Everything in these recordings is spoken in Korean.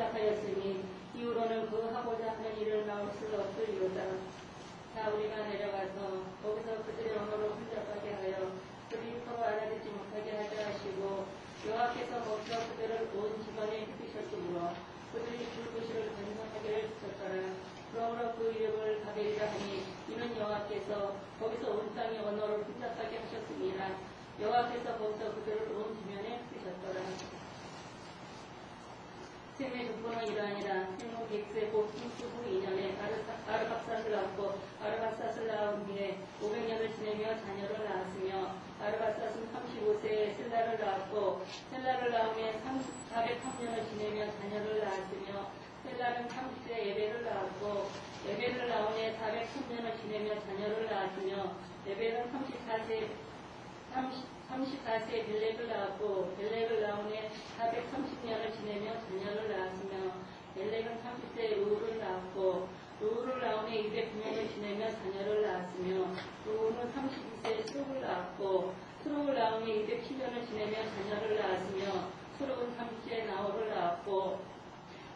시작하였으니 이후로는 그 하고자 하는 일을 막을 수 없으리로다. 자, 우리가 내려가서 거기서 그들의 언어로 혼잡하게 하여 그들이 서로 알아듣지 못하게 하자 하시고 여호와께서 거기서 그들을 온 집안에 흩으셨으므로 그들이 불구실을 건성하기를 주셨더라. 그러므로 그 이름을 바벨이라 하니 이는 여호와께서 거기서 온 땅의 언어를 혼잡하게 하셨습니다. 여호와께서 거기서 그들을 온 지면에 흩으셨더라. 셈의 족보는 이러하니라. 셈은 객세 곧 흠수후 2년에 아르박삿을 낳았고 아르박삿을 낳은 뒤에 500년을 지내며 자녀를 낳았으며 아르박삿은 35세에 셀라를 낳았고 셀라를 낳으며 403년을 지내며 자녀를 낳았으며 셀라는 30세에 에벨을 낳았고 에벨을 낳으며 403년을 지내며 자녀를 낳았으며 에벨은 34세에 벨렉을 낳았고 벨렉을 낳으며 430년을 지내며 자녀를 낳았으며 벨렉은 30세에 우를 낳았고 우를 낳으며 209년을 지내며 자녀를 낳았으며 우는 32세에 수록을 낳았고 수록을 낳으며 207년을 지내며 자녀를 낳았으며 수록은 30세에 나홀을 낳았고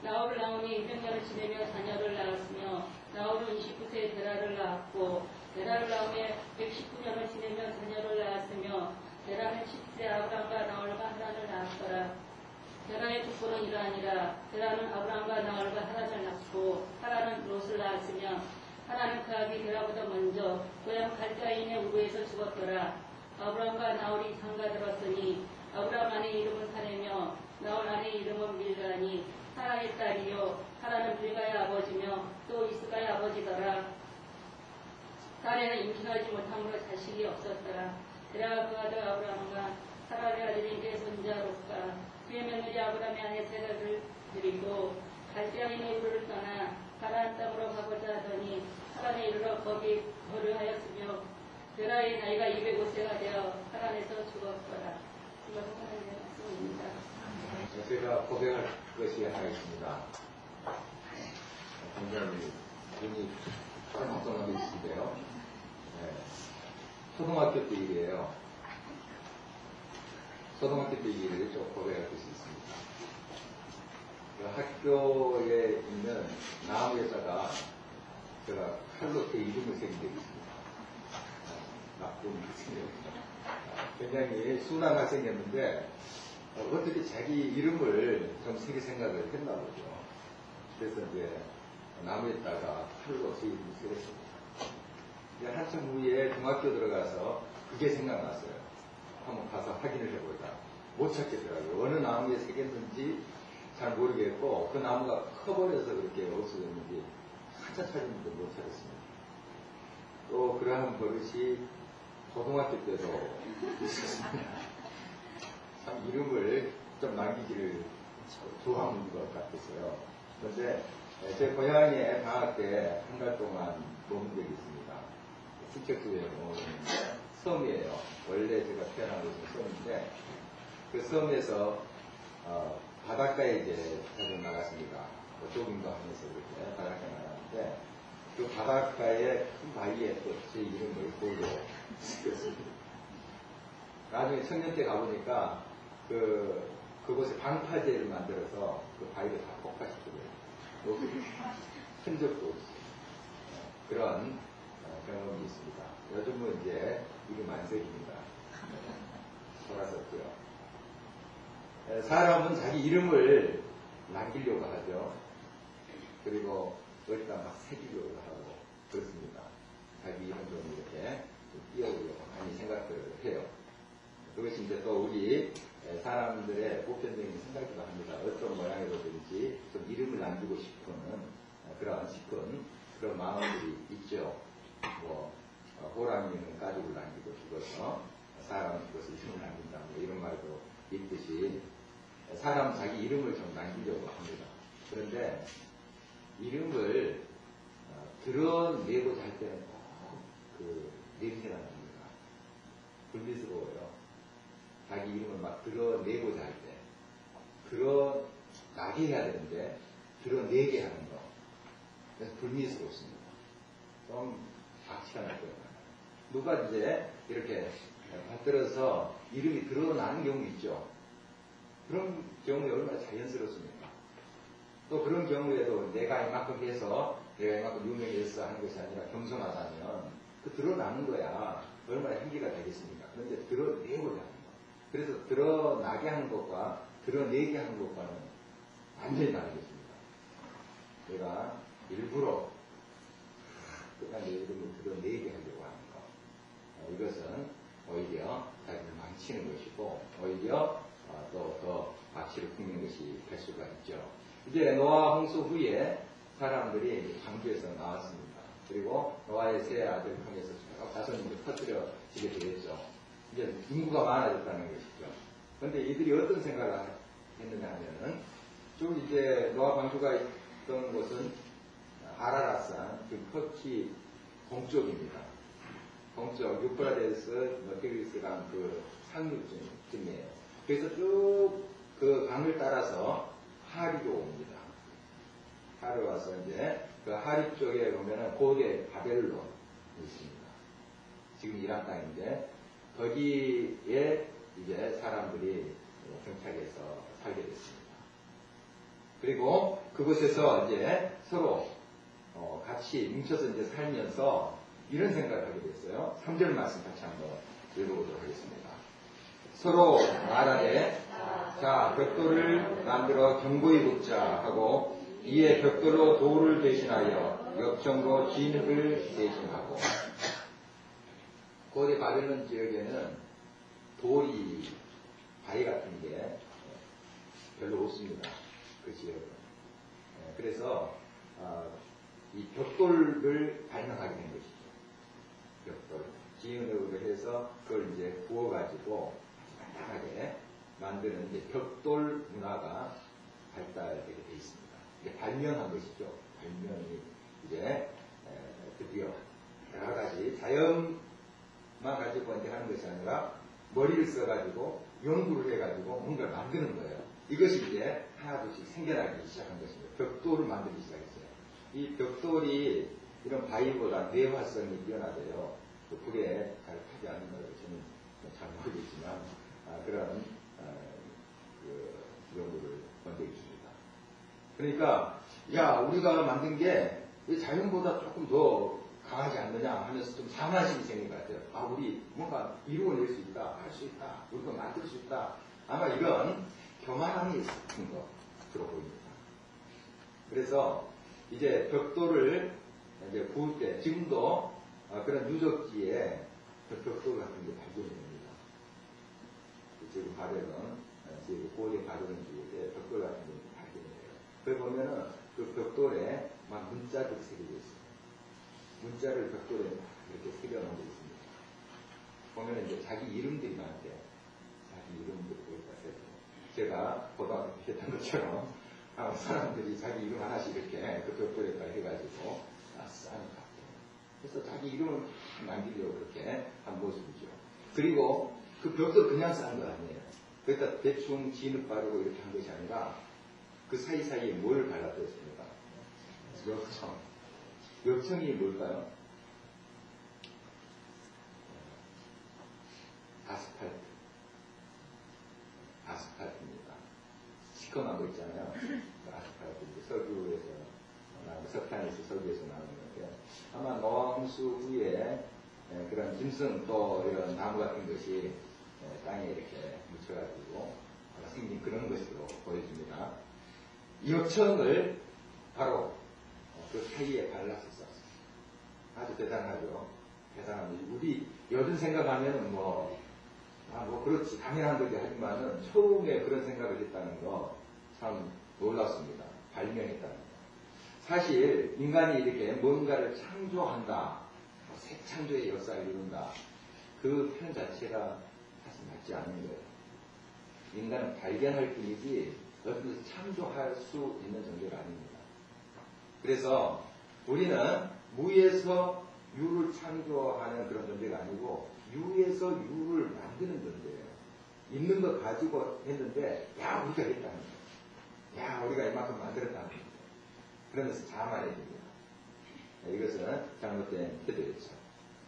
나홀을 낳으며 200년을 지내며 자녀를 낳았으며 나홀은 29세에 데라를 낳았고 데라를 낳으며 119년을 지내며 자녀를 낳았으며 데라는 10세 아브람과 나홀과 하란을 낳았더라. 데라의 족보는 이러하니라. 데라는 아브람과 나홀과 하란을 낳고 하란은 롯을 낳았으며 하란은 그 아비 데라보다 먼저 고향 갈대아인의 우르에서 죽었더라. 아브람과 나홀이 장가들었으니 아브람 아내의 이름은 사레며 나홀 아내의 이름은 밀가니 사라의 딸이요 하란은 빌가의 아버지며 또 이스가의 아버지더라. 사레는 임신하지 못함으로 자식이 없었더라. 데라가 그 아들 아브람과 사라의 아들에게 손자 롯과 그의 며느리 아브람의 아내 세라를 드리고 갈대아인의 우르를 떠나 하란 땅으로 가고자 하더니 하란에 이르러 거기 거류하였으며 데라의 나이가 205세가 되어 하란에서 죽었더라. 이것은 하나님의 말씀입니다. 제가 고백할 것이 하나 있습니다. 굉장히 눈이 깜깜하게 있는데요. 초등학교 때 일이에요. 초등학교 때 일을 좀 고백할 것이 있습니다. 그 학교에 있는 나무에다가 제가 칼로 제 이름을 새긴 적이 있습니다. 나쁜 학생이었습니다. 굉장히 순한 학생이었는데 어떻게 자기 이름을 좀 새길 생각을 했나 보죠. 그래서 이제 나무에다가 칼로 제 이름을 새겼습니다. 한참 후에 중학교 들어가서 그게 생각났어요. 한번 가서 확인을 해보자. 못 찾겠더라고요. 어느 나무에 새겼는지 잘 모르겠고 그 나무가 커버려서 그렇게 없어졌는지 한참 찾았는데 못 찾았습니다. 또 그러한 버릇이 고등학교 때도 있었습니다. 참 이름을 좀 남기기를 좋아하는 것 같았어요. 그런데 제 고향에 방학 때 한 달 동안 머문 적이 있습니다. 축제교회에 머무는데 섬이에요. 원래 제가 태어난 곳은 섬인데 그 섬에서 바닷가에 이제 자주 나갔습니다. 조깅도 하면서 이렇게 바닷가에 나갔는데 그 바닷가에 큰 바위에 또 제 이름을 볼로 쓰였습니다. 나중에 청년 때 가보니까 그곳에 방파제를 만들어서 그 바위를 다 폭파시키고요. 흔적도 없어요. 그런 경험이 있습니다. 요즘은 이제 이름 안색입니다. 돌아섰고요. 사람은 자기 이름을 남기려고 하죠. 그리고 어디다 막 새기려고 하고 그렇습니다. 자기 이름 좀 이렇게 띄워보려고 많이 생각들을 해요. 그것이 이제 또 우리 사람들의 보편적인 생각이기도 합니다. 어떤 모양이라든지 좀 이름을 남기고 싶은 그런 마음들이 있죠. 호랑이는 가죽을 남기고 죽어서 사람은 죽어서 이름을 남긴다. 이런 말도 있듯이 사람 자기 이름을 좀 남기려고 합니다. 그런데 이름을 드러내고자 할 때는 꼭 냄새가 납니다. 불미스러워요. 자기 이름을 막 드러내고자 할 때 드러나게 해야 되는데 드러내게 하는 거. 그래서 불미스럽습니다. 좀 악취가 날 거예요. 누가 이제 이렇게 받들어서 이름이 드러나는 경우 있죠. 그런 경우에 얼마나 자연스럽습니까? 또 그런 경우에도 내가 이만큼 해서 내가 이만큼 유명해서 하는 것이 아니라 겸손하다면 그 드러나는 거야 얼마나 행기가 되겠습니까? 그런데 드러내고자 하는 거. 그래서 드러나게 하는 것과 드러내게 하는 것과는 완전히 다르겠습니다. 내가 일부러 끝까지 내 이름을 드러내게 하려고 하는 것. 이것은 오히려 자기를 망치는 것이고 오히려 또 더 가치를 품는 것이 될 수가 있죠. 이제 노아 홍수 후에 사람들이 광주에서 나왔습니다. 그리고 노아의 세 아들 통해서 자손들이 퍼뜨려지게 되었죠. 이제 인구가 많아졌다는 것이죠. 그런데 이들이 어떤 생각을 했느냐 하면은 쭉 이제 노아 광주가 있던 곳은 아라라산, 그 터키 동쪽입니다. 동쪽 유프라데스, 티그리스강 그 상류쯤이에요. 그래서 쭉 그 강을 따라서 하리로 옵니다. 하리 와서 이제 그 하리 쪽에 보면은 고대 바벨론 있습니다. 지금 이란 땅인데 거기에 이제 사람들이 정착해서 살게 됐습니다. 그리고 그곳에서 이제 서로 같이 뭉쳐서 이제 살면서 이런 생각을 하게 됐어요. 3절 말씀 같이 한번 읽어보도록 하겠습니다. 서로 말하되 자 벽돌을 만들어 견고히 굽자 하고 이에 벽돌로 돌을 대신하여 역정으로 진흙을 대신하고. 고대 바벨론 지역에는 돌이 바위 같은 게 별로 없습니다. 그 지역은. 그래서 이 벽돌을 발명하게 된 것이죠. 벽돌. 지은으로 해서 그걸 이제 구워가지고 간단하게 만드는 이제 벽돌 문화가 발달되게 되어 있습니다. 이게 발명한 것이죠. 발명이 이제 드디어 여러 가지 자연만 가지고 이제 하는 것이 아니라 머리를 써가지고 연구를 해가지고 뭔가를 만드는 거예요. 이것이 이제 하나둘씩 생겨나기 시작한 것입니다. 벽돌을 만들기 시작했어요. 이 벽돌이 이런 바위보다 내화성이 뛰어나대요. 불에 잘 타지 않는 거예요. 저는 잘 모르겠지만 그런 그 연구를 먼저 있습니다. 그러니까 야 우리가 만든 게 자연보다 조금 더 강하지 않느냐 하면서 좀 상하심이 생긴 것 같아요. 아 우리 뭔가 이루어낼 수 있다, 할 수 있다, 우리가 만들 수 있다. 아마 이런 교만함이 있었던 것으로 보입니다. 그래서 이제 벽돌을 이제 구울 때 지금도 그런 유적지에 벽돌 같은 게 발견이 됩니다. 지금 바벨론, 지금 고대 바벨론 지역에 벽돌 같은 게 발견이 돼요. 그걸 보면은 그 벽돌에 막 문자들이 새겨져 있어요. 문자를 벽돌에 이렇게 새겨놓은 게 있습니다. 보면 이제 자기 이름들이 많은데 자기 이름들을 거기다 써요. 제가 고등학교 때 했던 것처럼 사람들이 자기 이름 하나씩 이렇게 그 벽돌에다 해가지고 싸는 것 같아요. 그래서 자기 이름을 남기려고 그렇게 한 모습이죠. 그리고 그 벽돌 그냥 쌓은 거 아니에요. 거기다 대충 진흙 바르고 이렇게 한 것이 아니라 그 사이사이에 뭘 발라뒀습니까? 역청. 역청이 뭘까요? 아스팔트입니다. 시커먼 거 있잖아요. 아스팔트. 석유에서 나오는, 석탄에서 석유에서 나오는 건데 아마 노아 홍수 후에 그런 짐승 또 이런 나무 같은 것이 땅에 이렇게 묻혀가지고 생긴 그런 것으로 보여집니다. 이 역청을 바로 그 사이에 발랐었어요. 아주 대단하죠. 대단합니다. 우리 요즘 생각하면 뭐 그렇지 당연한 거지 하지만은 처음에 그런 생각을 했다는 거 참 놀랍습니다. 발명했다는 거. 사실 인간이 이렇게 뭔가를 창조한다, 새 창조의 역사를 이룬다, 그 표현 자체가 사실 맞지 않는 거예요. 인간은 발견할 뿐이지 어떤 것을 창조할 수 있는 존재가 아닙니다. 그래서 우리는 무에서 유를 창조하는 그런 존재가 아니고 유에서 유를 만드는 존재예요. 있는 거 가지고 했는데 야 우리가 했다는 거예요. 야 우리가 이만큼 만들었다는 거예요. 그러면서 자만해 줍니다. 이것은 잘못된 태도였죠.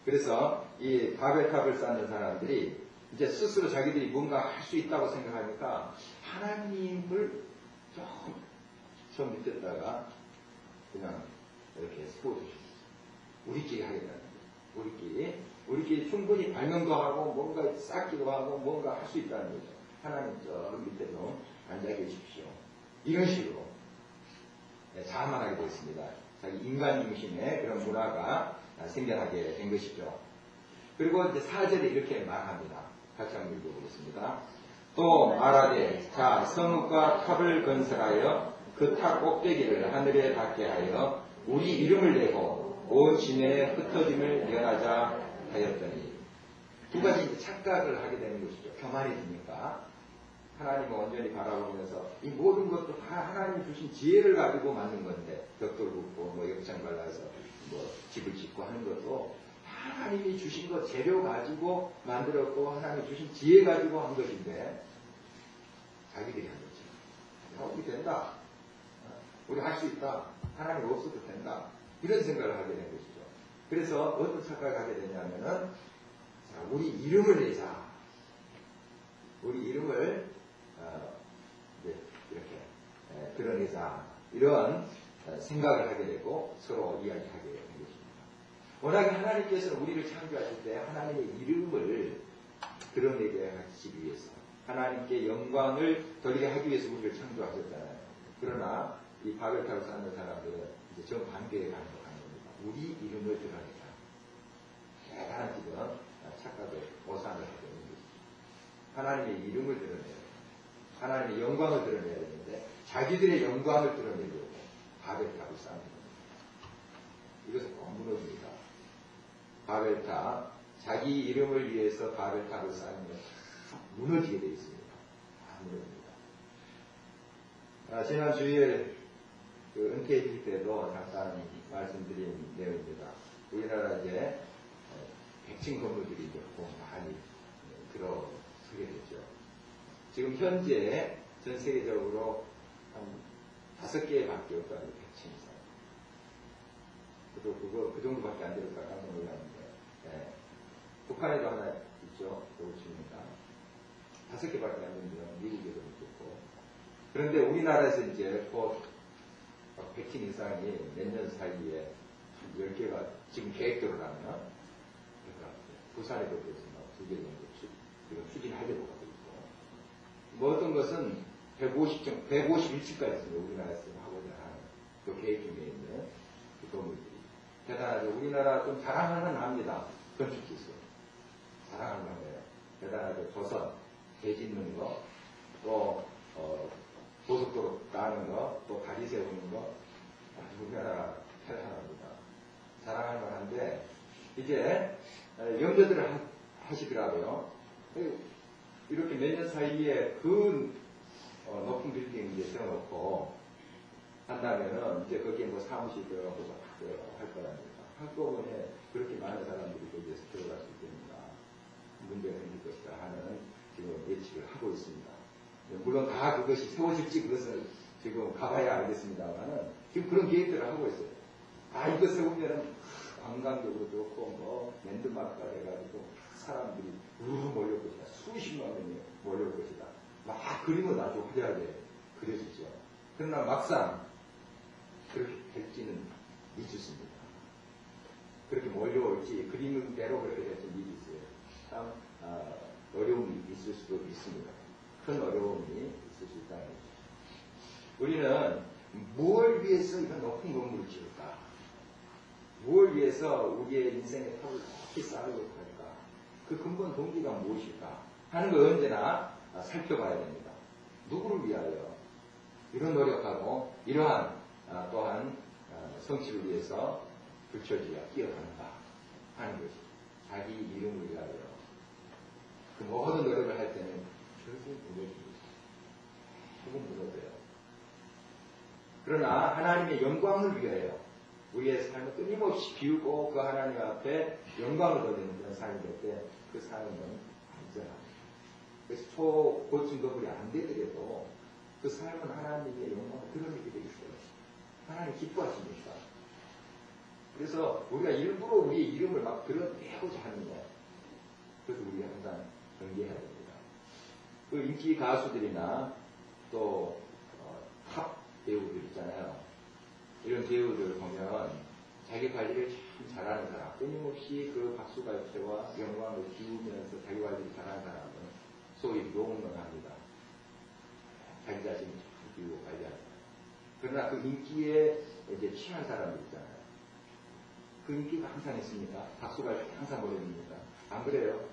그래서 이 바벨탑을 쌓는 사람들이 이제 스스로 자기들이 뭔가 할 수 있다고 생각하니까 하나님을 좀 저 밑에다가 그냥 이렇게 세워주셨어요. 우리끼리 하겠다는 거예요. 우리끼리 충분히 발명도 하고 뭔가 쌓기도 하고 뭔가 할 수 있다는 거죠. 하나님 저 밑에 좀 앉아 계십시오. 이런 식으로 자만하게 되었습니다. 자기 인간 중심의 그런 문화가 생겨나게 된 것이죠. 그리고 이제 4절에 이렇게 말합니다. 같이 한번 읽어보겠습니다. 또 말하되 자 성읍과 탑을 건설하여 그 탑 꼭대기를 하늘에 닿게 하여 우리 이름을 내고 온 시내에 흩어짐을 면하자 하였더니 두 가지 이제 착각을 하게 되는 것이죠. 교만해지니까 하나님을 온전히 바라보면서 이 모든 것도 다 하나님이 주신 지혜를 가지고 만든 건데 벽돌 굽고 뭐 옆장 발라서 뭐 집을 짓고 하는 것도 하나님이 주신 것 재료 가지고 만들었고 하나님이 주신 지혜 가지고 한 것인데 자기들이 한 거지. 우리 된다. 우리 할 수 있다. 하나님 없어도 된다. 이런 생각을 하게 된 것이죠. 그래서 어떤 착각을 하게 되냐면은 자, 우리 이름을 내자. 우리 이름을 이렇게 드러내자. 이런 생각을 하게 되고 서로 이야기하게 되는 것입니다. 워낙에 하나님께서는 우리를 창조하실 때 하나님의 이름을 드러내게 하시기 위해서 하나님께 영광을 돌리게 하기 위해서 우리를 창조하셨잖아요. 그러나 이 바벨탑을 쌓는 사람들은 이제 정반대에 가는 겁니다. 우리 이름을 드러내자. 대단한 지금 착각을 오산을 하게 되는 것이죠. 하나님의 이름을 드러내야 돼요. 하나님의 영광을 드러내야 되는데 자기들의 영광을 드러내려고 바벨탑을 쌓는 겁니다. 이것은 꼭 무너집니다. 바벨탑, 자기 이름을 위해서 바벨탑을 쌓으면 무너지게 되어 있습니다. 무너집니다. 지난 주일 그 은퇴일 때도 잠깐 말씀드린 내용입니다. 우리나라 이제 백층 건물들이 이제 많이 들어서게 됐죠. 지금 현재 전 세계적으로 한 5개밖에 없다는 100층 이상. 그 정도밖에 안 될까 깜짝 놀랐는데, 네. 북한에도 하나 있죠. 그렇습니다. 5개밖에 안 되면 미국에도 있고. 그런데 우리나라에서 이제 곧 100층 이상이 몇 년 사이에 10개가 지금 계획대로라면, 그러니까 부산에도 그래서 2개 정도 지금 추진하려고 하고 있고, 뭐 어떤 것은 150층, 151층까지 있습니다. 우리나라에서 하고자 하는 그 계획 중에 있는 그 건물들이. 대단하죠. 우리나라 좀 자랑하는 합니다. 건축기술. 자랑하는 거예요. 대단하죠. 조선, 배 짓는 거, 또, 고속도로 까는 거, 또 다리 세우는 거, 우리나라 대단합니다. 자랑할 만한데, 이제, 염려들을 하시더라고요. 이렇게 몇 년 사이에 그 높은 빌딩 이제 세워놓고 한다면은 이제 거기에 뭐 사무실 들어가고 할 거랍니다. 한꺼번에 그렇게 많은 사람들이 거기에서 들어갈 수 있겠는가 문제가 생길 것이다 하는 지금 예측을 하고 있습니다. 물론 다 그것이 세워질지 그것을 지금 가봐야 알겠습니다만은 지금 그런 계획들을 하고 있어요. 아 이거 세우면은 관광적으로 좋고 뭐 랜드마크가 돼가지고 사람들이 몰려올 것이다. 수십만 명이 몰려올 것이다. 막 그림은 아주 화려하게 그려지죠. 그러나 막상 그렇게 될지는 미지수입니다. 그렇게 몰려올지 그림대로 그렇게 될지 미지수예요. 참 어려움이 있을 수도 있습니다. 큰 어려움이 있을 수 있다는 거죠. 우리는 무엇을 위해서 이런 높은 건물을 지을까? 무엇을 위해서 우리의 인생의 탑을 높이 쌓으려고 할까? 그 근본 동기가 무엇일까? 하는 걸 언제나 살펴봐야 됩니다. 누구를 위하여 이런 노력하고 이러한 또한 성취를 위해서 불철주야 뛰어가는가 하는 것이 자기 이름을 위하여 그 모든 노력을 할 때는 결국 무너집니다. 조금 무너져요. 그러나 하나님의 영광을 위하여 우리의 삶을 끊임없이 비우고 그 하나님 앞에 영광을 돌리는 그런 삶이 될 때 그 삶은 안전합니다. 그래서 초고층 건물이 안 되더라도 그 삶은 하나님의 영광을 드러내게 되어 있어요. 하나님 기뻐하십니까? 그래서 우리가 일부러 우리의 이름을 막 드러내고자 하는 거예요. 그래서 우리가 항상 경계해야 됩니다. 그 인기 가수들이나 또 탑 배우들 있잖아요. 이런 배우들 보면 자기 관리를 참 잘하는 사람, 끊임없이 그 박수갈채와 영광을 기우면서 자기 관리를 잘하는 사람은 소위 용맹합니다. 자기 자신을 잘 기우고 관리하는 사람. 그러나 그 인기에 이제 취한 사람들 있잖아요. 그 인기가 항상 있습니까? 박수갈채 항상 보내줍니까? 안 그래요?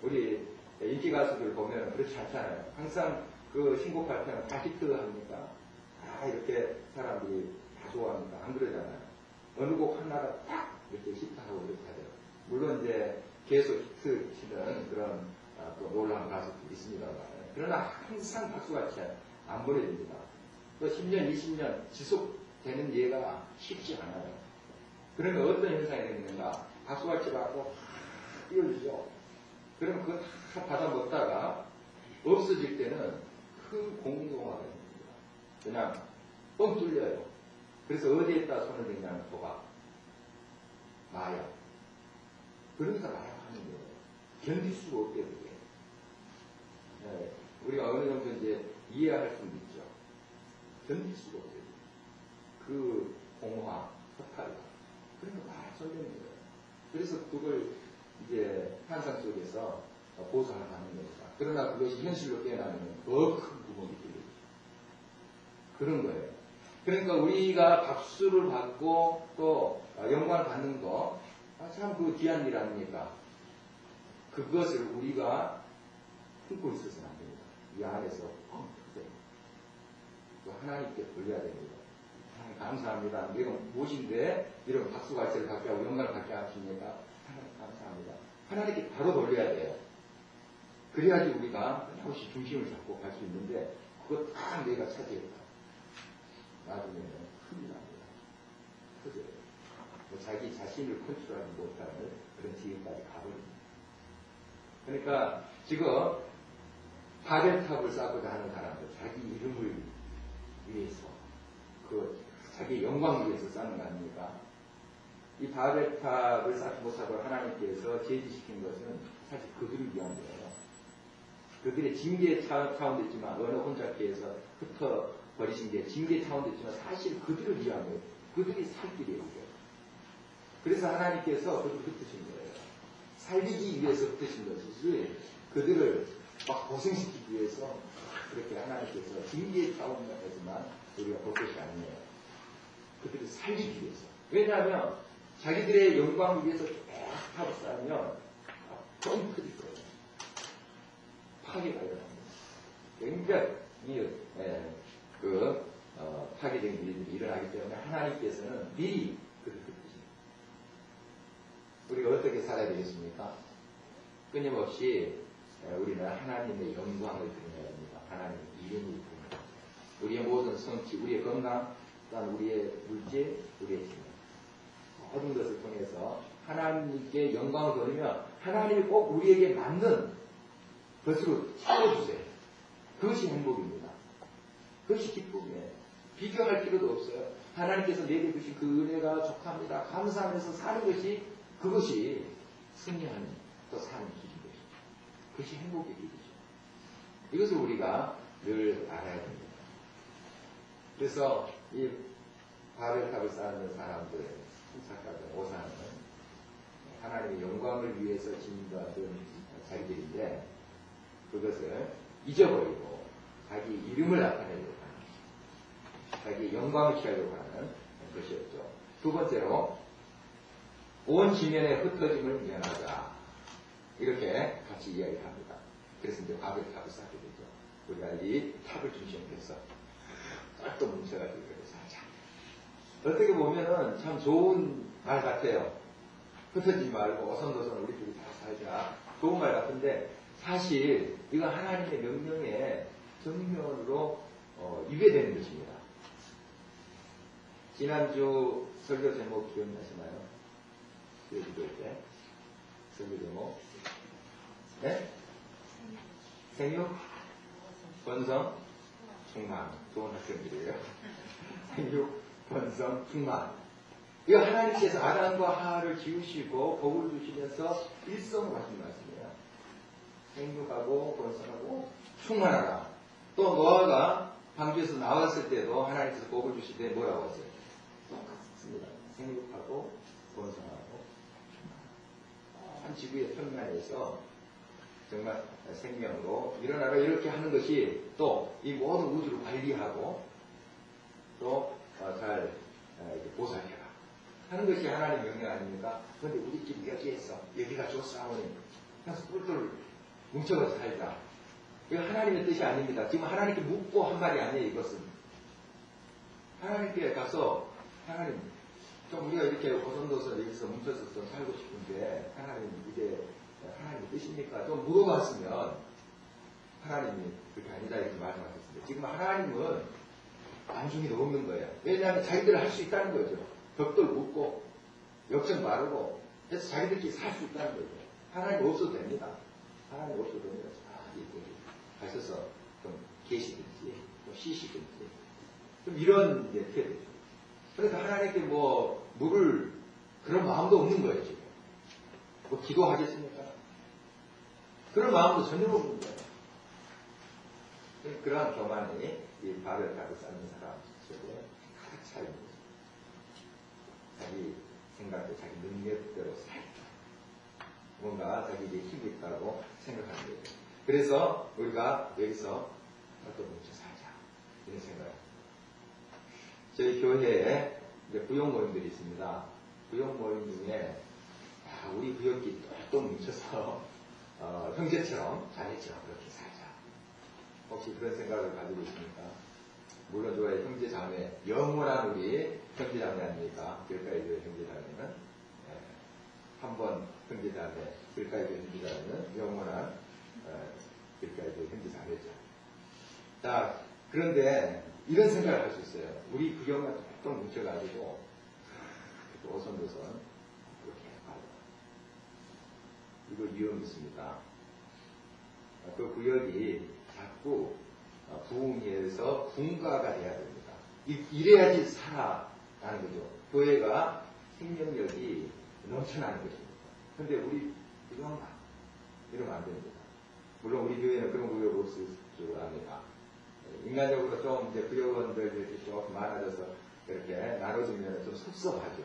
우리 인기 가수들 보면 그렇지 않잖아요. 항상 그 신곡 발표는 다 히트합니까? 다 이렇게 사람들이 다 좋아합니까? 안 그러잖아요. 어느 곡 하나가 딱 이렇게 히트하고 이렇게 하죠. 물론 이제 계속 히트 치는 그런 또 놀라운 가수들이 있습니다만. 그러나 항상 박수같이 안 보내줍니다. 또 10년, 20년 지속되는 예가 쉽지 않아요. 그러면 어떤 현상이 생기는가? 박수같이 받고 띄워주죠. 그럼 그거 다 받아 먹다가 없어질 때는 큰 공동화가 됩니다. 그냥 뻥 뚫려요. 그래서 어디에다 손을 대냐면 도박, 마약. 그러면서 마약하는 거예요. 견딜 수가 없게 되게. 네. 우리가 어느 정도 이제 이해할 수는 있죠. 견딜 수가 없게 돼요. 그 공화, 허탈감. 그러니까 막 쏠리는 거예요. 그래서 그걸 이제 환상 속에서 보상을 받는 겁니다. 그러나 그것이 현실로 깨어나면 더 큰 구멍이 뚫려요. 그런 거예요. 그러니까 우리가 박수를 받고 또 영광을 받는 거, 참 그 귀한 일 아닙니까? 그것을 우리가 품고 있어서는 안 됩니다. 이 안에서 또 하나님께 돌려야 됩니다. 하나님 감사합니다. 내가 무엇인데 이런 박수갈채를 받게 하고 영광을 받게 하십니까? 하나님 감사합니다. 하나님께 바로 돌려야 돼요. 그래야지 우리가 끊임없이 중심을 잡고 갈 수 있는데 그거 딱 내가 차지했다. 나중에는 큰일 납니다. 터져요. 자기 자신을 컨트롤하지 못하는 그런 지경까지 가버립니다. 그러니까 지금 바벨탑을 쌓고자 하는 사람들, 자기 이름을 위해서, 그 자기 영광을 위해서 쌓는 거 아닙니까? 이 바벨탑을 쌓지 못하고 하나님께서 제지시킨 것은 사실 그들을 위한 거예요. 그들의 징계 차원도 있지만 어느 혼잡기에서 흩어버리신 게 징계 차원도 있지만 사실 그들을 위한 거예요. 그들이 살 길이에요. 그래서 하나님께서 그들을 흩으신 거예요. 살리기 위해서 흩으신 것이지 그들을 막 고생시키기 위해서 그렇게 하나님께서 징계 차원에서만 우리가 볼 것이 아니에요. 그들을 살리기 위해서. 왜냐하면 자기들의 영광을 위해서 쭉 하고 쌓으면 뻥 터질 거예요. 파괴가 일어납니다. 굉장히 파괴적인 일들이 일어나기 때문에 하나님께서는 미리 그들을 흩으십니다. 우리가 어떻게 살아야 되겠습니까? 끊임없이 우리는 하나님의 영광을 드러내야 됩니다. 하나님의 이름을 드러내야 됩니다. 우리의 모든 성취, 우리의 건강, 또한 우리의 물질, 우리의 재능, 모든 것을 통해서 하나님께 영광을 돌리면 하나님이 꼭 우리에게 맞는 것으로 채워주세요. 그것이 행복입니다. 그것이 기쁨이에요. 비교할 필요도 없어요. 하나님께서 내게 주신 그 은혜가 족합니다. 감사하면서 사는 것이 그것이 승리하는 또 사는 길인 것이죠. 그것이 행복의 길이죠. 이것을 우리가 늘 알아야 됩니다. 그래서 이 바벨탑을 쌓는 사람들, 착각은 오사는 하나님의 영광을 위해서 진입받은 자기들인데 그것을 잊어버리고 자기 이름을 나타내려고 하는, 자기 영광을 취하려고 하는 것이었죠. 두 번째로 온 지면에 흩어짐을 면하자, 이렇게 같이 이야기를 합니다. 그래서 이제 바벨탑을 쌓게 되죠. 우리가 이 탑을 중심으로 해서 딱 또 뭉쳐가지고 그래서 하자. 어떻게 보면은 참 좋은 말 같아요. 흩어지지 말고 어선도선 우리끼리 다 살자. 좋은 말 같은데 사실 이거 하나님의 명령에 정면으로 위배되는 것입니다. 지난주 설교 제목 기억나시나요? 기도할 때 설교 제목 네? 생육, 번성, 충만. 좋은 학생들이에요. 생육, 번성, 충만. 이거 하나님께서 아담과 하와를 지으시고 복을 주시면서 일성을 하신 말씀이에요. 생육하고 번성하고 충만하라. 또 노아가 방주에서 나왔을 때도 하나님께서 복을 주실 때 뭐라고 하세요? 똑같습니다. 생육하고 번성하고 한 지구의 평면에서 정말 생명으로 일어나라 이렇게 하는 것이 또 이 모든 우주를 관리하고 또 잘 보살펴라 하는 것이 하나님의 명령 아닙니까? 그런데 우리끼리 여기에서 여기가 좋소 하모니 그래서 똘똘 뭉쳐서 살자. 이거 하나님의 뜻이 아닙니다. 지금 하나님께 묻고 한 말이 아니에요. 이것은 하나님께 가서 하나님 좀 우리가 이렇게 고선도서 여기서 뭉쳐서 좀 살고 싶은데 하나님 이게 하나님의 뜻입니까? 좀 물어봤으면 하나님이 그렇게 아니다 이렇게 말씀하셨습니다. 지금 하나님은 안중이 없는 거예요. 왜냐하면 자기들 할 수 있다는 거죠. 벽돌 묻고 역정 바르고 해서 자기들끼리 살 수 있다는 거죠. 하나님 없어도 됩니다. 하나님 없어도 됩니다. 가셔서 좀 계시든지 좀 쉬시든지 좀 이런 이제 태도죠. 그러니까 하나님께 뭐 물을 그런 마음도 없는 거예요. 지금 뭐 기도하겠습니까? 그런 마음도 전혀 없는 거예요. 그러한 교만이 이 발을 가득 쌓는 사람 속에 가득 차 있는 거죠. 자기 생각대 자기 능력대로 살다. 뭔가 자기에게 힘이 있다고 생각하는 거예요. 그래서 우리가 여기서 어떤 뭉쳐 살자 이런 생각을 저희 교회에 이제 구역 모임들이 있습니다. 구역 모임 중에 우리 구역끼리 또 뭉쳐서 형제처럼 자매처럼 그렇게 살자. 혹시 그런 생각을 가지고 있습니까? 물론 저의 형제 자매 영원한 우리 형제 자매 아닙니까? 길가의 교회 형제 자매는 한번 형제 자매 길가의 교회 형제 자매는 영원한 길가의 교회 형제 자매죠. 자 그런데 이런 생각을 할 수 있어요. 우리 구역만 또 뭉쳐가지고 오선도선 그렇게 가요. 이거 위험이 있습니다. 그 구역이 자꾸 부흥해서 분가가 돼야 됩니다. 이래야지 살아나는 거죠. 교회가 생명력이 넘쳐나는 것입니다. 그런데 우리 구역만 이러면 안 됩니다. 물론 우리 교회는 그런 구역 없을 줄 압니다. 인간적으로 좀 이제 구역원들이 조금 많아져서 이렇게 나눠지면 좀 섭섭하죠.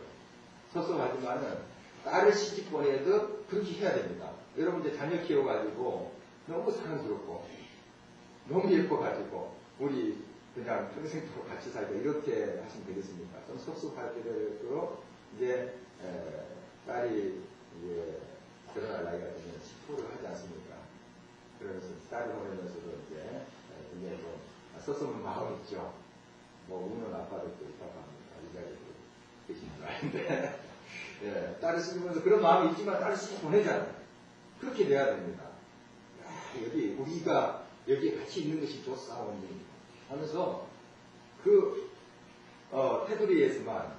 섭섭하지만은 딸을 시집 보내도 그렇게 해야 됩니다. 여러분 이제 자녀 키워가지고 너무 사랑스럽고 너무 예뻐가지고 우리 그냥 평생토록 같이 살자 이렇게 하시면 되겠습니까? 좀 섭섭하더라도 이제 딸이 이제 결혼할 나이가 되면 10%를 하지 않습니까? 그러면서 딸이 보내면서도 이제 굉장히 좀 섭섭한 마음이 있죠. 뭐 우는 아빠들도 있다고 합니다. 이 자리에 계신 줄 아는데 예, 딸을 쓰면서 그런 마음이 있지만 딸을 쓰고 보내잖아요. 그렇게 돼야 됩니다. 여기 우리가 여기에 같이 있는 것이 좋사오니 하면서 그 테두리에서만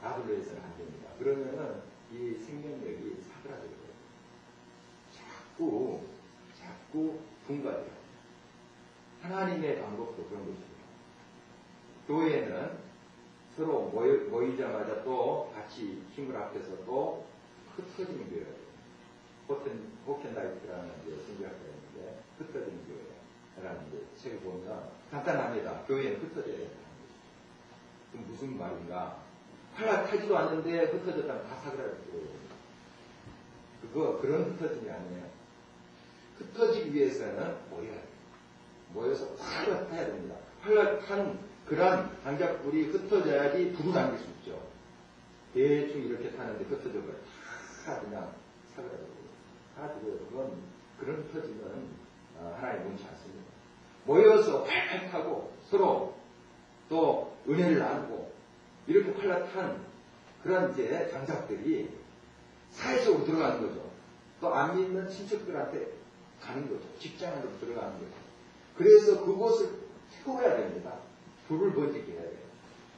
아둘러에서는 안 됩니다. 그러면은 이 생명력이 사그라들어요. 자꾸 분가돼요. 하나님의 방법도 그런 것입니다. 교회는 서로 모이자마자 또 같이 힘을 합해서 또 흩어지는 교회가 돼요. 호켄다이트라는 신교학가 있는데 흩어지는 교회라는 책을 보면 간단합니다. 교회는 흩어져야 된다는 것이죠. 그럼 무슨 말인가? 칼라 타지도 않는데 흩어졌다면 다 사그라들어요. 그런 흩어짐이 아니에요. 흩어지기 위해서는 모여야 돼요. 모여서 활을 타야 됩니다. 활을 타는 그러한 장작불이 흩어져야지 불을 당길 수 있죠. 대충 이렇게 타는데 흩어져버려. 다 그냥 사그라들어요. 그런 흩어짐은 하나님 원치 않습니다. 모여서 활활 타고 서로 또 은혜를 나누고 이렇게 활락한 그런 이제 장작들이 사회적으로 들어가는 거죠. 또 안 믿는 친척들한테 가는 거죠. 직장 안으로 들어가는 거죠. 그래서 그곳을 태워야 됩니다. 불을 번지게 해야 돼요.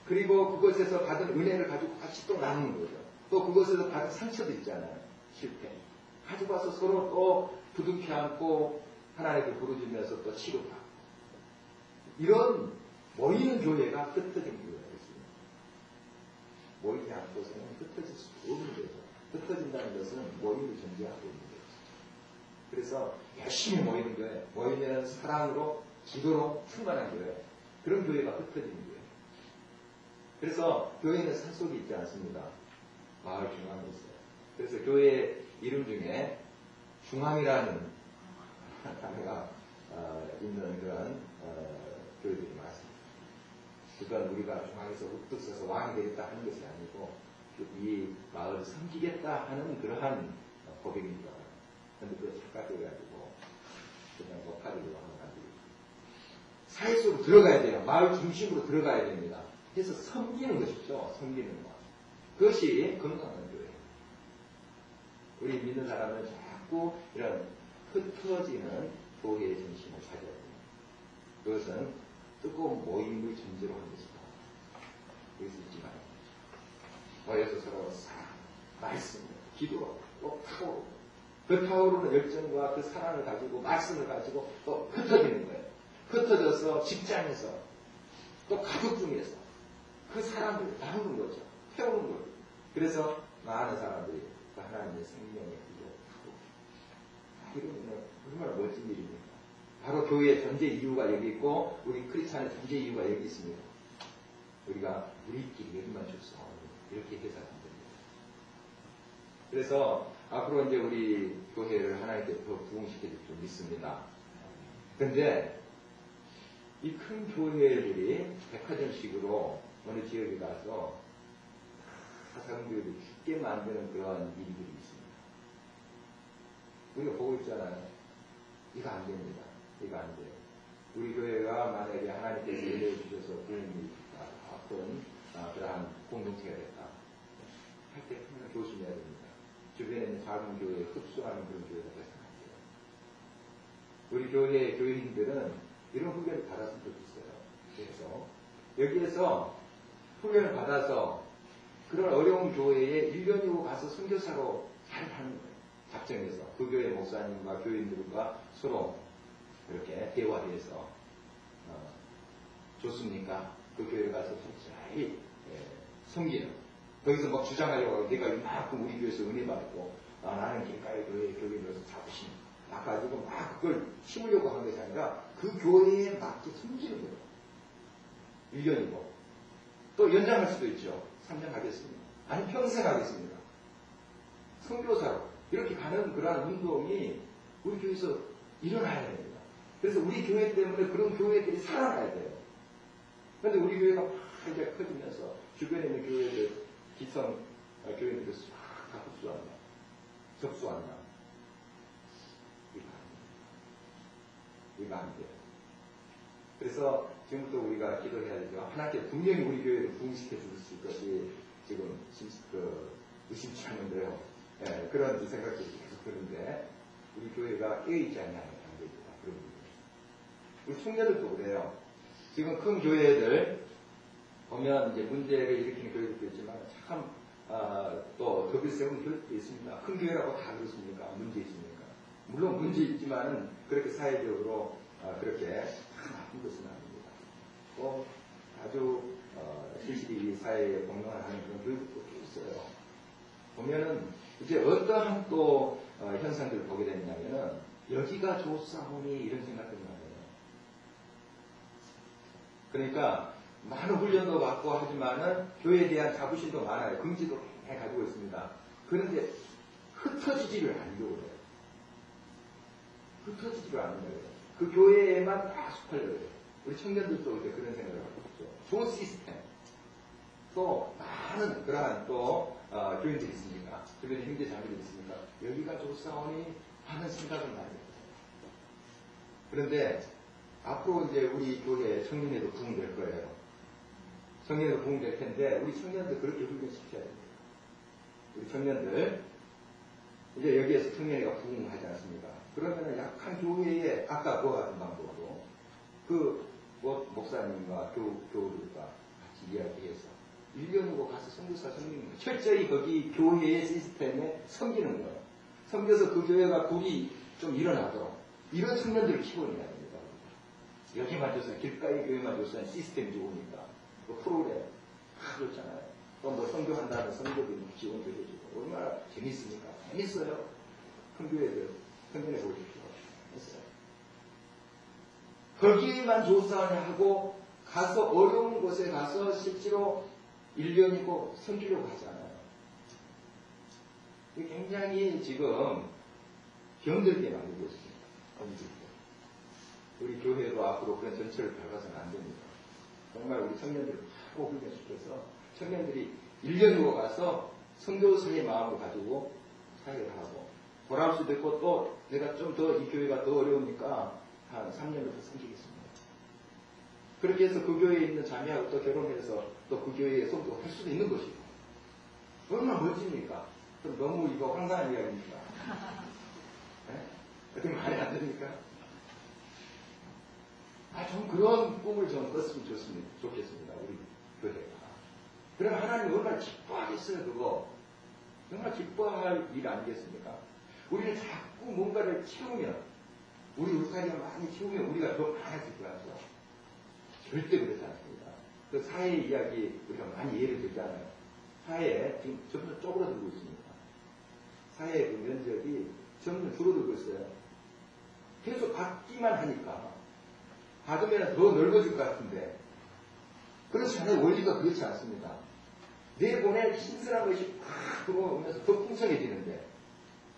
그리고 그곳에서 받은 은혜를 가지고 같이 또 나누는 거죠. 또 그곳에서 받은 상처도 있잖아요. 실패. 가지고 와서 서로 또 부둥켜 안고 하나님께 부르짖으면서 또 치료하고. 이런 모이는 교회가 흩어진 교회가 있습니다. 모이지 않고서는 흩어질 수 없는 거죠. 흩어진다는 것은 모임을 전제하고 있는 거죠. 그래서 열심히 모이는 교회, 모이면 사랑으로, 기도로 충만한 교회, 그런 교회가 흩어지는 거예요. 그래서 교회는 산속에 있지 않습니다. 마을 중앙에 있어요. 그래서 교회 이름 중에 중앙이라는 단어가 있는 그런 교회들이 많습니다. 그건 우리가 중앙에서 우뚝 서서 왕이 되겠다 하는 것이 아니고 이 마을을 섬기겠다 하는 그러한 고백인 줄 알아요. 그런데 그걸 착각해가지고 그냥 목하려고 하는 사람들이 사회 속으로 들어가야 돼요. 마을 중심으로 들어가야 됩니다. 그래서 섬기는 것이죠. 섬기는 것. 그것이 건강한 교회예요. 우리 믿는 사람은 자꾸 이런 흩어지는 교회의 정신을 가져야 됩니다. 그것은 뜨거운 모임의 전제로 하는 것이다. 그것이 있지만 모여서 서로 사랑, 말씀, 기도, 또 타오르고 그 타오르는 열정과 그 사랑을 가지고 말씀을 가지고 또 흩어지는 거예요. 흩어져서 직장에서 또 가족 중에서 그 사람들을 나누는 거죠. 태우는 거죠. 그래서 많은 사람들이 하나님의 생명의 기도하고 이러면 얼마나 멋진 일입니까? 바로 교회의 존재 이유가 여기 있고 우리 크리스찬의 존재 이유가 여기 있습니다. 우리가 우리끼리 여기만 줬어. 이렇게 해서 안 됩니다. 그래서 앞으로 이제 우리 교회를 하나님께 더 부흥시켜줄 줄 믿습니다. 그런데 이 큰 교회들이 백화점식으로 어느 지역에 가서 사상교회를 쉽게 만드는 그런 일들이 있습니다. 우리가 보고 있잖아요. 이거 안 됩니다. 이거 안 돼요. 우리 교회가 만약에 하나님께서 예배해 주셔서 부흥이 어떤 그러한 공동체가 됐다. 할 때 항상 조심해야 됩니다. 주변에 있는 작은 교회에 흡수하는 그런 교회가 됐으면 안 돼요. 우리 교회의 교인들은 이런 후배를 받았으면 좋겠어요. 그래서 여기에서 후배를 받아서 그런 어려운 교회에 1년이고 가서 선교사로 잘 하는 거예요. 작정해서 그 교회 목사님과 교인들과 서로 이렇게 대화해서 좋습니까? 그 교회에 가서 잘 섬기는 거기서 막 주장하려고 하고 내가 이만큼 우리 교회에서 은혜 받고 나는 길가의 교회의 교인으로서 자부심 막 가지고 막 그걸 심으려고 하는 것이 아니라 그 교회에 맞게 섬기는 거예요. 1년이고 또 연장할 수도 있죠. 3년 하겠습니다. 아니 평생 하겠습니다. 선교사로 이렇게 가는 그러한 운동이 우리 교회에서 일어나야 됩니다. 그래서 우리 교회 때문에 그런 교회들이 살아나야 돼요. 그런데 우리 교회가 이제 커지면서 주변에 있는 교회들 기성 교회들을 싹 다 흡수한다. 접수한다. 이거 안 돼요. 그래서 지금부터 우리가 기도해야 되죠. 하나님께 분명히 우리 교회를 부흥시켜 주실 것이 지금 의심치 않는데요. 예, 그런 생각들이 계속 드는데 우리 교회가 깨어있지 않냐면 안 됩니다. 그런 부분. 우리 청년들도 그래요. 지금 큰 교회들 보면 이제 문제를 일으키는 교회들도 있지만 참 또 덕을 세우는 교회들도 있습니다. 큰 교회라고 다 그렇습니까? 문제 있습니까? 물론 문제 있지만은 그렇게 사회적으로 그렇게 나쁜 것은 아닙니다. 또 아주 실실이 사회에 공헌하는 그런 교육도 있어요. 보면은 이제 어떠한 또 현상들을 보게 되냐면은 여기가 좋사오니 이런 생각들이 나요. 그러니까 많은 훈련도 받고 하지만은 교회에 대한 자부심도 많아요. 긍지도 많이 가지고 있습니다. 그런데 흩어지지를 않으려고 해요. 흩어지지를 않는 거예요. 그 교회에만 다 속하려고 해요. 우리 청년들도 이제 그런 생각을 하고 있죠. 좋은 시스템. 또 많은 그러한 또 교인들이 있습니까? 주변에 형제 자매들이 있습니까? 여기가 좋사오니 하는 생각은 많이 해요. 그런데 앞으로 이제 우리 교회 청년회도 부흥될 거예요. 청년회도 부흥될 텐데 우리 청년들 그렇게 훈련시켜야 됩니다. 우리 청년들 이제 여기에서 청년회가 부흥하지 않습니까? 그러면은 약한 교회에 아까 그와 같은 방법으로 그 목사님과 교우들과 같이 이야기해서 1년이고 가서 선교사 섬기는 거예요. 철저히 거기 교회의 시스템에 섬기는 거예요. 섬겨서 그 교회가 불이 좀 일어나도록 이런 청년들을 키워내야 됩니다. 여기만 줘서 길가의 교회만 줘서 시스템이 좋으니까 그 프로그램 다 좋잖아요. 또 뭐 선교한다는 선교도 지원도 해주고 얼마나 재밌습니까? 재밌어요. 큰 교회들 선교해 보십시오. 했어요. 거기에만 조사하냐 하고 가서 어려운 곳에 가서 실제로 1년이고 섬기려고 하잖아요. 굉장히 지금 병들게 만들고 있습니다. 우리 교회도 앞으로 그런 전철을 밟아서는 안 됩니다. 정말 우리 청년들을 하고 훈련시켜서 청년들이 1년으로 가서 선교사의 마음을 가지고 사역을 하고 돌아올 수도 있고 또 내가 좀 더 이 교회가 더 어려우니까 한 3년을 더 섬기겠습니다. 그렇게 해서 그 교회에 있는 자매하고 또 결혼해서 또 그 교회에 성도할 수도 있는 것이고 얼마나 멋집니까? 그럼 너무 이거 황당한 이야기입니까? 네? 어떻게 말이 안 됩니까? 좀 그런 꿈을 좀 꿨으면 좋겠습니다. 우리 교회가. 그럼 하나님 얼마나 기뻐하겠어요, 그거. 정말 기뻐할 일 아니겠습니까? 우리는 자꾸 뭔가를 채우면, 우리 울타리가 많이 채우면 우리가 더 많아질 것 같죠. 절대 그렇지 않습니다. 그 사회 이야기 우리가 많이 예를 들잖아요. 사회에 지금 점점 쪼그라들고 있습니다. 사회의 그 면적이 점점 줄어들고 있어요. 계속 받기만 하니까 받으면 더 넓어질 것 같은데 그렇지 않아요. 원리가 그렇지 않습니다. 내보낼 신선한 것이 팍 들어오면서 더 풍성해지는데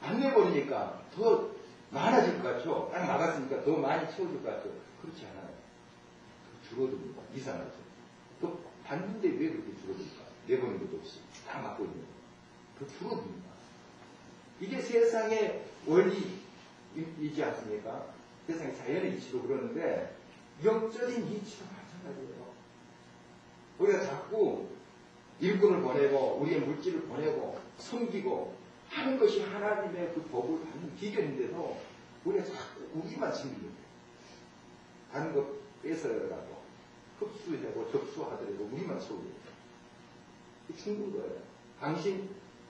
안 내버리니까 더 많아질 것 같죠. 딱 나갔으니까 더 많이 채워질 것 같죠. 그렇지 않아요. 줄어듭니다. 이상하죠. 또 받는데 왜 그렇게 줄어들까? 내보낸 것도 없이 딱 맞고 있는 더 줄어듭니다. 이게 세상의 원리이지 않습니까? 세상의 자연의 이치도 그러는데 영적인 이치도 마찬가지예요. 우리가 자꾸 일꾼을 보내고 우리의 물질을 보내고 섬기고 하는 것이 하나님의 그 법을 받는 기견인데도 우리가 자꾸 우리만 챙기는 거예요. 다른 것 뺏어가고 흡수하고 접수하더라도 우리만 채우는 거예요. 죽는 거예요.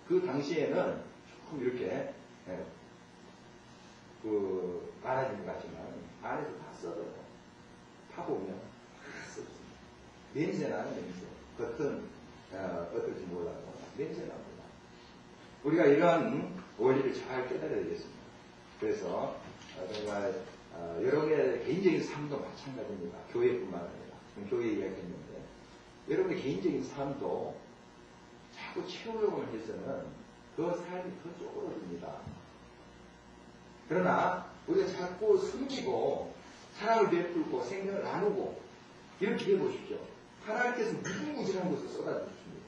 그 당시에는 조금 이렇게 많아진 것 같지만 안에서 다 썩어요. 파보면 다 썩습니다. 냄새나는 냄새. 겉은 어떨지 몰라도 냄새 납니다. 우리가 이런 원리를 잘 깨달아야 되겠습니다. 그래서 정말 여러분의 개인적인 삶도 마찬가지입니다. 교회뿐만 아니라 교회 이야기했는데 여러분의 개인적인 삶도 자꾸 채우려고 해서는 그 삶이 더 쪼그라듭니다. 그러나 우리가 자꾸 숨기고 사랑을 베풀고 생명을 나누고 이렇게 해보십시오. 하나님께서 무궁무진한 것을 쏟아주십니다.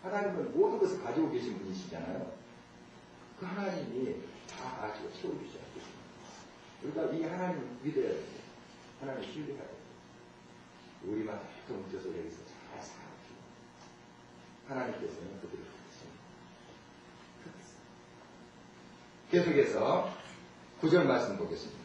하나님은 모든 것을 가지고 계신 분이시잖아요. 그 하나님이 다 가지고 채워주지 않겠습니까? 우리가 이 하나님을 믿어야 돼요. 하나님을 신뢰해야 돼요. 우리만 다 뭉쳐서 여기서 잘 살아가지고 하나님께서는 그들을 계속해서 9절 말씀 보겠습니다.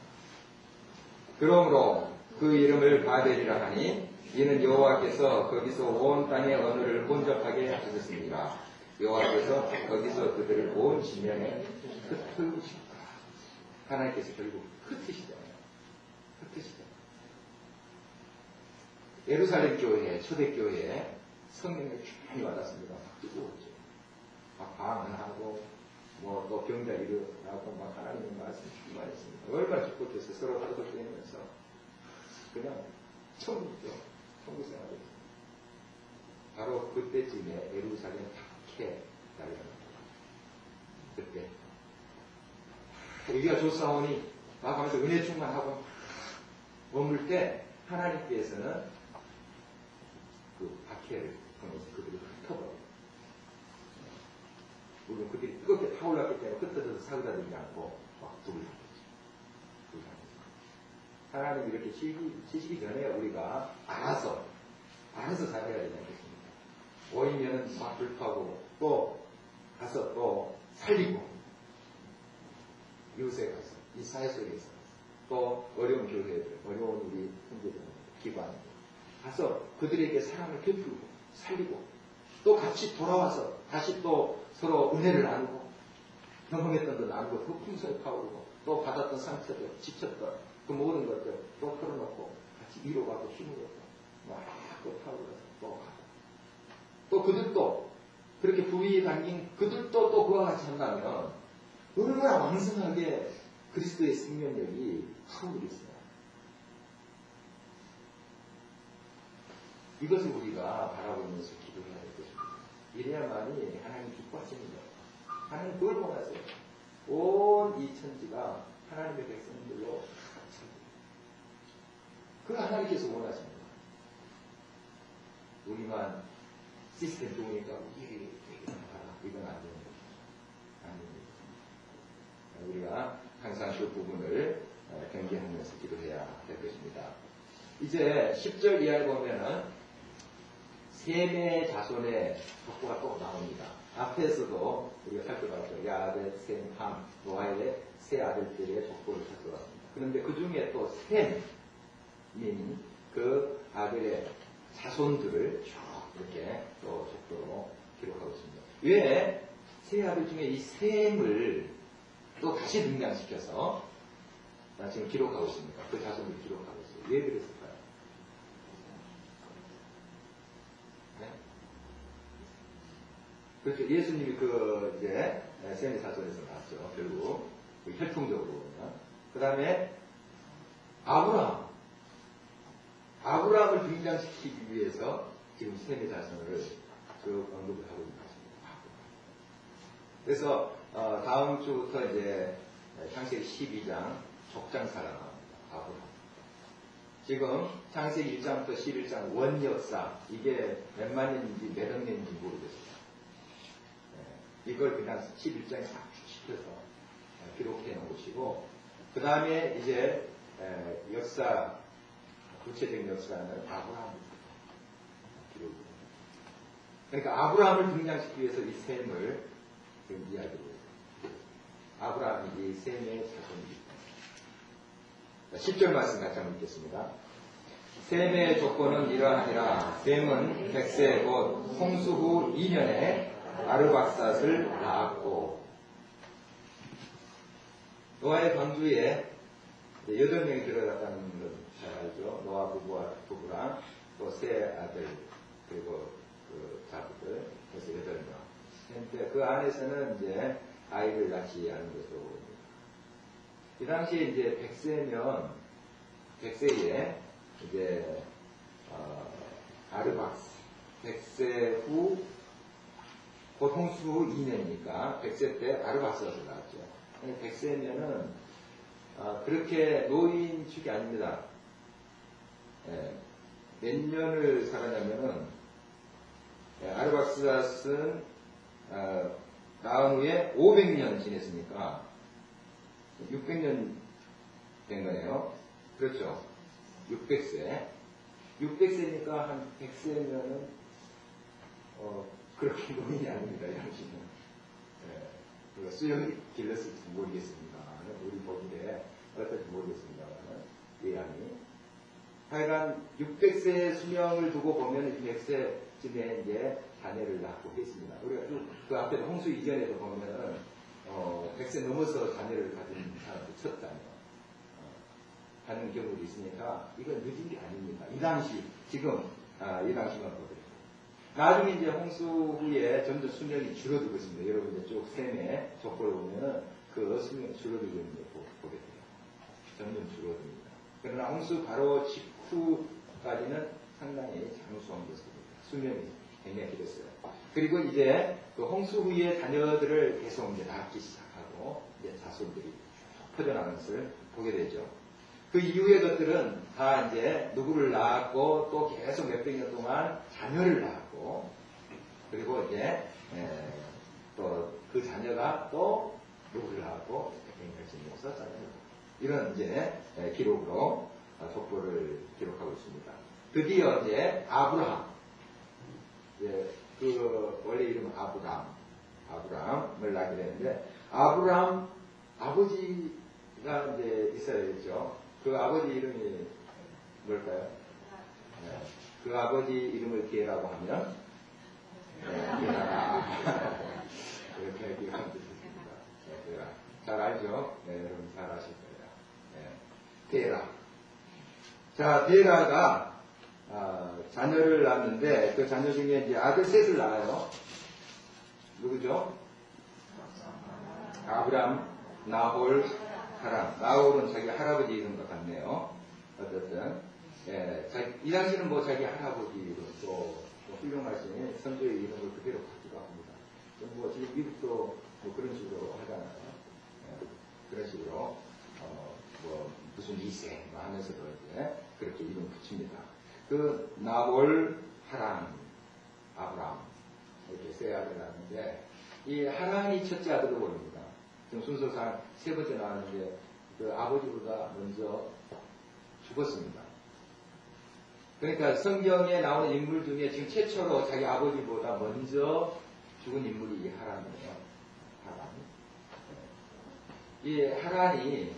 그러므로 그 이름을 바벨이라 하니 이는 여호와께서 거기서 온 땅의 언어를 혼잡하게 하셨습니다. 여호와께서 거기서 그들을 온 지면에 흩으시다. 하나님께서 결국 흩으시잖아요. 흩으시잖아요. 예루살렘 교회, 초대교회에 성령이 많이 와닿습니다. 막 뜨거웠죠. 막 방언하고 또 병자 일어나고 막 하나님의 말씀 충만했습니다. 얼마나 기뻤겠어요. 서로 하도되면서 그냥 천국이죠. 천국 생활을 했습니다. 바로 그때쯤에 예루살렘 박해 날이 그때 우리가 조사원이 막 하면서 은혜 충만하고 머물 때 하나님께서는 그 박해를 통해서 그들을 흩어버려요. 물론 그들이 뜨겁게 타올랐기 때문에 흩어져서 사그라들지 않고 막 불을 하겠죠. 하나님 이렇게 치시기 전에 우리가 알아서 잘해야 되지 않겠습니까? 오이면은 막 불타고 또 가서 또 살리고 이웃에 가서 이 사회 속에서 또 어려운 교회들, 어려운 우리 형제들, 기관 가서 그들에게 사랑을 베풀고 살리고 또 같이 돌아와서 다시 또 서로 은혜를 나누고 경험했던 거 나누고 더 풍성히 타오르고 또 받았던 상처들, 지쳤던 그 모든 것들 또 털어놓고 같이 위로받고 힘을 얻고 막 또 타오르면서 또 가고 또 그들도 그렇게 부위에 담긴 그들도 또 그와 같이 한다면 얼마나 왕성하게 그리스도의 생명력이 타오르겠어요. 이것을 우리가 바라보면서 기도해야 될 것입니다. 이래야만이 하나님 기뻐하십니다. 하나님 그걸 원하세요. 온 이 천지가 하나님의 백성들로 찼습니다. 그걸 하나님께서 원하십니다. 우리만 시스템 좋으니까 우리 얘기하라. 이건 안 되는 거죠. 아닙니다. 우리가 항상 그 부분을 경계하면서 기도해야 될 것입니다. 이제 10절 이하에 보면은 셈의 자손의 족보가 또 나옵니다. 앞에서도 우리가 살펴봤죠. 야벳, 셈, 함, 노아의 세 아들들의 족보를 살펴봤습니다. 그런데 그 중에 또 셈인 그 아들의 자손들을 쭉 이렇게 또 족보로 기록하고 있습니다. 왜 세 아들 중에 이 셈을 또 다시 등장시켜서 지금 기록하고 있습니다. 그 자손을 기록하고 있어요. 왜 그랬을까요? 네? 그렇죠. 예수님이 이제 셈의 자손에서 나왔죠. 결국 혈통적으로 보면. 그 다음에 아브라함을 등장시키기 위해서 지금 셈의 자손을 언급을 하고 있는 것입니다. 그래서 다음 주부터 이제 창세기 12장 족장사가 나옵니다. 아브라함. 지금 창세기 1장부터 11장 원역사 이게 몇 만년인지 몇 억년인지 모르겠어요. 이걸 그냥 11장에 싹 시켜서 기록해 놓으시고 그 다음에 이제 역사 구체적인 역사는 아브라함 기록. 그러니까 아브라함을 등장시키기 위해서 이 셈을 지금 이야기를 해요. 아브라함이 이 셈의 자손입니다. 10절 말씀 같이 한번 읽겠습니다. 셈의 조건은 이러하니라. 셈은 100세 곧 홍수 후 2년에 아르박삿을 낳았고 노아의 방주에 8명이 들어갔다는 걸 잘 알죠. 노아 부부랑 또 세 아들 그리고 그 자부들 그래서 8명. 근데 그 안에서는 이제 아이를 낳지 않은 것으로 보입니다. 이 당시에 이제 100세에 이제 아르박스 100세 후 곧 홍수 후 2년이니까 100세 때 아르박스가 나왔죠. 100세면은 그렇게 노인축이 아닙니다. 몇 년을 살았냐면은 아르박스는 낳은 후에 500년 지냈으니까 600년 된 거네요. 그렇죠. 600세. 600세니까 한 100세면은 그렇게 노인이 아닙니다. 양식은. 수영이 길렀을지 모르겠습니다. 우리 보기에 어떨지 모르겠습니다만 예양이. 하여간 600세 수명을 두고 보면 100세쯤에 이제 자녀를 낳고 있습니다. 우리가 그 앞에 홍수 이전에도 보면은 100세 넘어서 자녀를 가진 사람들 첫 자녀 하는 경우도 있으니까 이건 늦은 게 아닙니다. 이 당시 지금 이 당시만 보더라도 나중에 이제 홍수 후에 점점 수명이 줄어들고 있습니다. 여러분 이제 쭉 셈의 족보를 보면은 그 수명이 줄어들고 있는 걸 보게 돼요. 점점 줄어듭니다. 그러나 홍수 바로 직후까지는 상당히 장수한 것입니다. 수명이 굉장히 길었어요. 그리고 이제 그 홍수 후에 자녀들을 계속 이제 낳기 시작하고 이제 자손들이 퍼져나가는 것을 보게 되죠. 그 이후의 것들은 다 이제 누구를 낳았고 또 계속 몇백 년 동안 자녀를 낳았고 그리고 이제 또 그 자녀가 또 누구를 낳았고 몇백 년을 지내면서 자녀를 이런 이제 기록으로 족보를 기록하고 있습니다. 드디어 이제 아브라함 그 원래 이름은 아브라함을 낳게 되는데 아브라함 아버지가 이제 있어야겠죠. 그 아버지 이름이 뭘까요? 그 아버지 이름을 기회라고 하면 기회라 이렇게 기회가 뜻입니다. 잘 알죠? 여러분 잘 아실 거예요. 데라. 자, 데라가 자녀를 낳았는데 그 자녀 중에 이제 아들 셋을 낳아요. 누구죠? 아브람, 나홀, 하람. 나홀은 자기 할아버지 이름과 같네요. 어쨌든 이 당시는 뭐 자기 할아버지 이름 또 훌륭하신 선조의 이름을 그대로 갖기도 합니다. 뭐 지금 미국도 뭐 그런 식으로 하잖아요. 그런 식으로 뭐 무슨 2세 뭐 하면서도 이제 그렇게 이름 붙입니다. 그 나홀, 하란, 아브람 이렇게 세 아들 낳았는데 이 하란이 첫째 아들로 보입니다. 지금 순서상 세 번째 나왔는데 그 아버지보다 먼저 죽었습니다. 그러니까 성경에 나오는 인물 중에 지금 최초로 자기 아버지보다 먼저 죽은 인물이 이 하란이에요. 하란. 이 하란이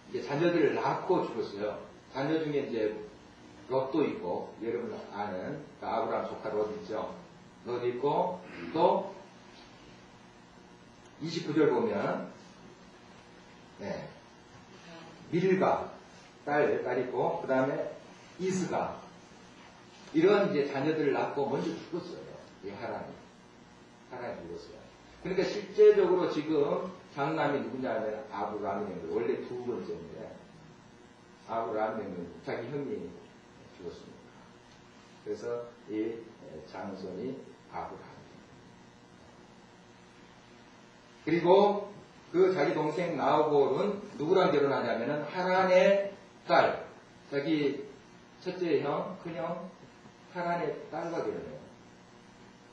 이제 자녀들을 낳고 죽었어요. 자녀 중에 이제 롯도 있고, 여러분 아는 아브라함 조카 롯 있죠. 롯 있고, 또 29절 보면 밀가 딸 있고, 그 다음에 이스가 이런 이제 자녀들을 낳고 먼저 죽었어요. 이 하란이 죽었어요. 그러니까 실제적으로 지금 장남이 누구냐면 아브라함이 원래 두 번째인데 아브라함이 자기 형이 죽었습니다. 그래서 이 장손이 아브라함. 그리고 그 자기 동생 나호볼은 누구랑 결혼하냐면은 하란의 딸, 자기 첫째 형, 큰형 하란의 딸과 결혼해요.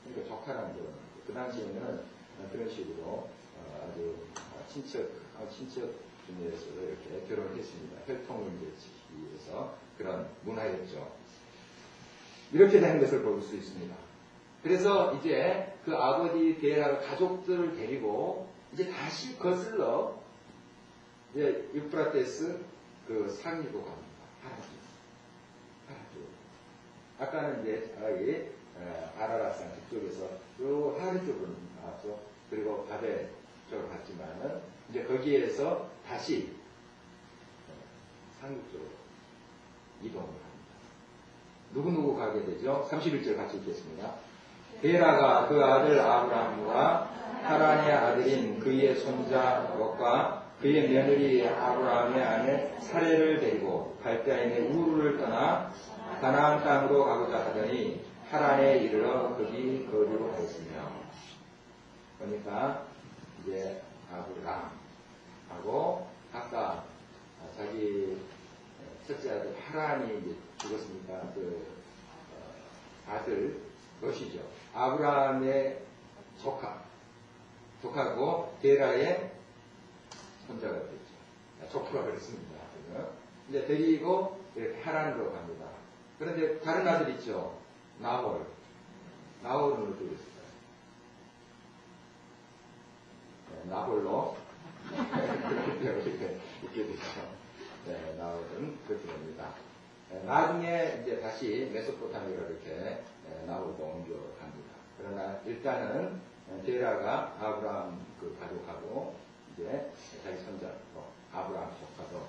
그러니까 조카랑 결혼해요. 그 당시에는 그런 식으로 아주 친척 중에서 이렇게 결혼을 했습니다. 혈통을 지키기 위해서 그런 문화였죠. 이렇게 되는 것을 볼 수 있습니다. 그래서 이제 그 아버지 데라 가족들을 데리고 이제 다시 거슬러 이제 유프라테스 그 상류로 갑니다. 하라주. 아까는 이제 아라라산 그쪽에서 요 하루 쪽으로 나왔죠. 그리고 바벨 쪽으로 갔지만은 이제 거기에서 다시 상륙 쪽으로 이동을 합니다. 누구 가게 되죠? 31절 같이 읽겠습니다. 데라가 그 아들 아브라함과 하란의 아들인 그의 손자 롯과 그의 며느리 아브라함의 아내 사레를 데리고 갈대아인의 우르를 떠나 가나안 땅으로 가고자 하더니 하란에 이르러 거기 거주하였으며. 그러니까 이제 아브라함하고 아까 자기 첫째 아들 하란이 이제 죽었으니까 그 아들 것이죠. 아브라함의 조카고 데라의 손자가 됐죠. 조카가 그랬습니다. 이제 데리고 이렇게 하란으로 갑니다. 그런데 다른 아들 있죠. 나홀은 어떻게 됐을까요? 나홀로 이렇게 되죠. 나홀은 그렇게 됩니다. 나중에 이제 다시 메소포타미아로 이렇게 나홀도 옮겨갑니다. 그러나 일단은 데라가 아브라함 그 가족하고 이제 자기 손자 아브라함 조카도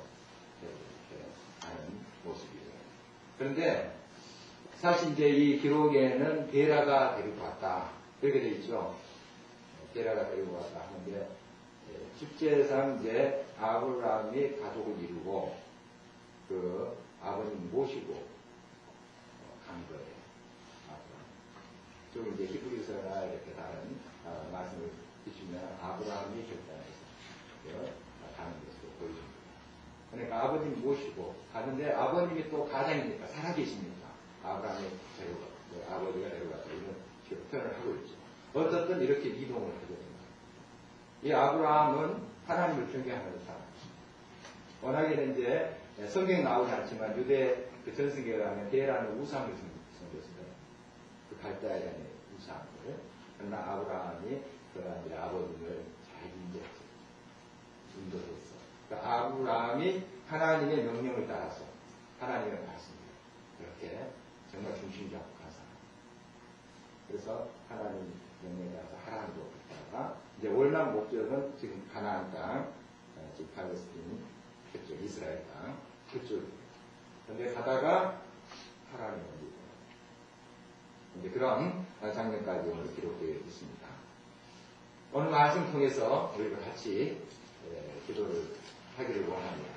이렇게 하는 모습이에요. 그런데 사실 이제 이 기록에는 데라가 데리고 왔다 이렇게 돼 있죠. 데라가 데리고 왔다 하는데 실제상 이제 아브라함이 가족을 이루고 그 아버님 모시고 간 거예요. 좀 이제 히브리서나 이렇게 다른 말씀을 주시면 아브라함이 결단해서 가는 것으로 보여줍니다. 그러니까 아버님 모시고 가는데 아버님이 또 가장이니까 살아계십니까? 아브라함이 데려가, 아버지가 데려갔다 이런 식으로 표현을 하고 있죠. 어떻든 이렇게 이동을 하게 됩니다. 이 아브라함은 하나님을 경외하는 사람. 워낙에는 이제 성경에 나오지 않지만 유대 그 전승기에 가면 데라는 우상을 섬겼어요. 그 갈대아인의 우상을. 그러나 아브라함이 그 아버님을 잘 인도했어. 그러니까 아브라함이 하나님의 명령을 따라서 하나님의 말씀을 이렇게 정말 중심 잡고 간 사람. 그래서 하나님 명령에 따라서 하란으로 갔다가 이제 월남 목적은 지금 가나안 땅, 지금 팔레스틴 그쪽 이스라엘 땅 그쪽입니다. 그런데 가다가 하란에 옮기고 이제 그런 장면까지 오늘 기록되어 있습니다. 오늘 말씀 통해서 우리가 같이 기도를 하기를 원합니다.